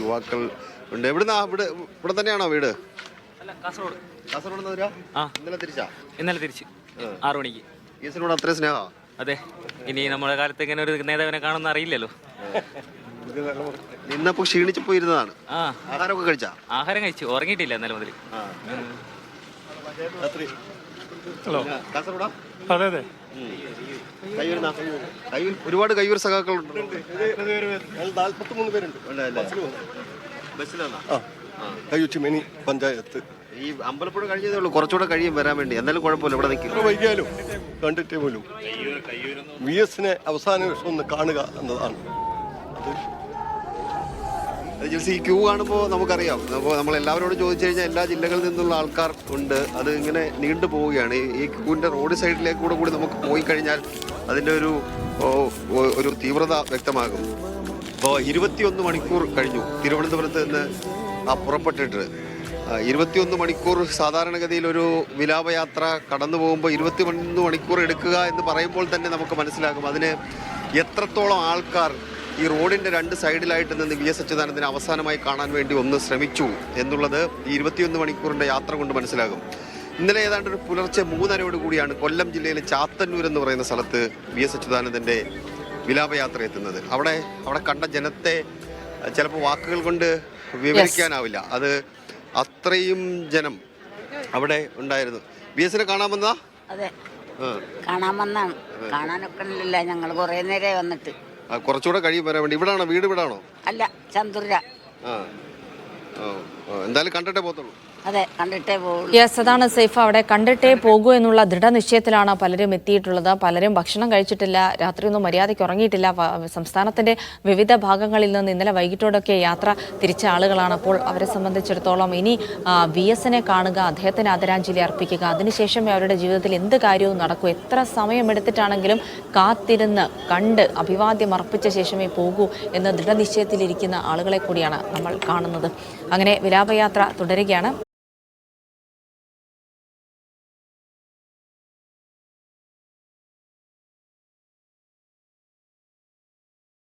യുവാക്കൾ ഉണ്ട്. ഇവിടെ തന്നെയാണോ വീട്? കാസർഗോഡ്. ഇന്നലെ തിരിച്ച് 6 മണിക്ക്. കേസിനോട് അത്രയും സ്നേഹം? അതെ. ഇനി നമ്മുടെ കാലത്ത് ഇങ്ങനെ ഒരു നേതാവിനെ കാണുന്ന അറിയില്ലല്ലോ. നിന്നപ്പോ ക്ഷീണിച്ചു പോയിരുന്നതാണ്. ആഹാരമൊക്കെ കഴിച്ചാ? ആഹാരം കഴിച്ചു, ഉറങ്ങിയിട്ടില്ല ഇന്നലെ മുതൽ. അതെ. ഒരുപാട് കയ്യൂർ സഖാക്കളുണ്ട്. 43 പേരുണ്ട്. കയ്യൂച്ചിമേനി പഞ്ചായത്ത്. ഈ അമ്പലപ്പുഴ കഴിഞ്ഞതേ ഉള്ളൂ, കുറച്ചുകൂടെ കഴിയും വരാൻ വേണ്ടി. എന്നാലും കുഴപ്പമില്ല, ഇവിടെ നിൽക്കും. വൈകിയാലും കണ്ടിട്ടേ പോലും VS അവസാന വർഷം ഒന്ന് കാണുക എന്നതാണ്. ഈ ക്യൂ കാണുമ്പോൾ നമുക്കറിയാം, നമ്മൾ എല്ലാവരോടും ചോദിച്ചു കഴിഞ്ഞാൽ എല്ലാ ജില്ലകളിൽ നിന്നുള്ള ആൾക്കാർ ഉണ്ട്. അത് ഇങ്ങനെ നീണ്ടു പോവുകയാണ്. ഈ ക്യൂവിൻ്റെ റോഡ് സൈഡിലേക്ക് കൂടി നമുക്ക് പോയി കഴിഞ്ഞാൽ അതിൻ്റെ ഒരു തീവ്രത വ്യക്തമാകും. ഇപ്പോൾ 21 മണിക്കൂർ കഴിഞ്ഞു തിരുവനന്തപുരത്ത് നിന്ന് പുറപ്പെട്ടിട്ട്. 21 മണിക്കൂർ സാധാരണഗതിയിൽ ഒരു വിലാപയാത്ര കടന്നു പോകുമ്പോൾ 21 മണിക്കൂർ എടുക്കുക എന്ന് പറയുമ്പോൾ തന്നെ നമുക്ക് മനസ്സിലാകും അതിന് എത്രത്തോളം ആൾക്കാർ ഈ റോഡിൻ്റെ 2 സൈഡിലായിട്ട് നിന്ന് VS അച്യുതാനന്ദനെ അവസാനമായി കാണാൻ വേണ്ടി ഒന്ന് ശ്രമിച്ചു എന്നുള്ളത് ഈ 21 മണിക്കൂറിൻ്റെ യാത്ര കൊണ്ട് മനസ്സിലാകും. ഇന്നലെ ഏതാണ്ട് ഒരു പുലർച്ചെ 3:30 കൂടിയാണ് കൊല്ലം ജില്ലയിലെ ചാത്തന്നൂർ എന്ന് പറയുന്ന സ്ഥലത്ത് VS അച്യുതാനന്ദൻ്റെ വിലാപയാത്ര എത്തുന്നത്. അവിടെ കണ്ട ജനത്തെ ചിലപ്പോൾ വാക്കുകൾ കൊണ്ട് വിവരിക്കാനാവില്ല. അത് അത്രയും ജനം അവിടെ ഉണ്ടായിരുന്നു. VS കാണാൻ വന്നതാ? അതെ, കാണാൻ വന്നാണ്. കാണാനൊക്കെ ഇല്ല, ഞങ്ങൾ കുറേ നേരം വന്നിട്ട്. കുറച്ചുകൂടെ കഴിയും വരാൻ വേണ്ടി. ഇവിടാണോ വീട്? ഇവിടാണോ? അല്ല, ചന്തുര. എന്തായാലും കണ്ടിട്ടേ പോകത്തുള്ളൂ. അതെ, കണ്ടിട്ടേ പോകുള്ളൂ. യെസ്, അതാണ് സൈഫ. അവിടെ കണ്ടിട്ടേ പോകൂ എന്നുള്ള ദൃഢനിശ്ചയത്തിലാണ് പലരും എത്തിയിട്ടുള്ളത്. പലരും ഭക്ഷണം കഴിച്ചിട്ടില്ല, രാത്രിയൊന്നും മര്യാദയ്ക്ക് ഉറങ്ങിയിട്ടില്ല. സംസ്ഥാനത്തിന്റെ വിവിധ ഭാഗങ്ങളിൽ നിന്ന് ഇന്നലെ വൈകിട്ടോടൊക്കെ യാത്ര തിരിച്ച ആളുകളാണ്. അപ്പോൾ അവരെ സംബന്ധിച്ചിടത്തോളം ഇനി VS കാണുക, അദ്ദേഹത്തിന് ആദരാഞ്ജലി അർപ്പിക്കുക, അതിനുശേഷമേ അവരുടെ ജീവിതത്തിൽ എന്ത് കാര്യവും നടക്കൂ. എത്ര സമയമെടുത്തിട്ടാണെങ്കിലും കാത്തിരുന്ന് കണ്ട് അഭിവാദ്യം അർപ്പിച്ച ശേഷമേ പോകൂ എന്ന ദൃഢനിശ്ചയത്തിലിരിക്കുന്ന ആളുകളെ കൂടിയാണ് നമ്മൾ കാണുന്നത്. അങ്ങനെ വിലാപയാത്ര തുടരുകയാണ്.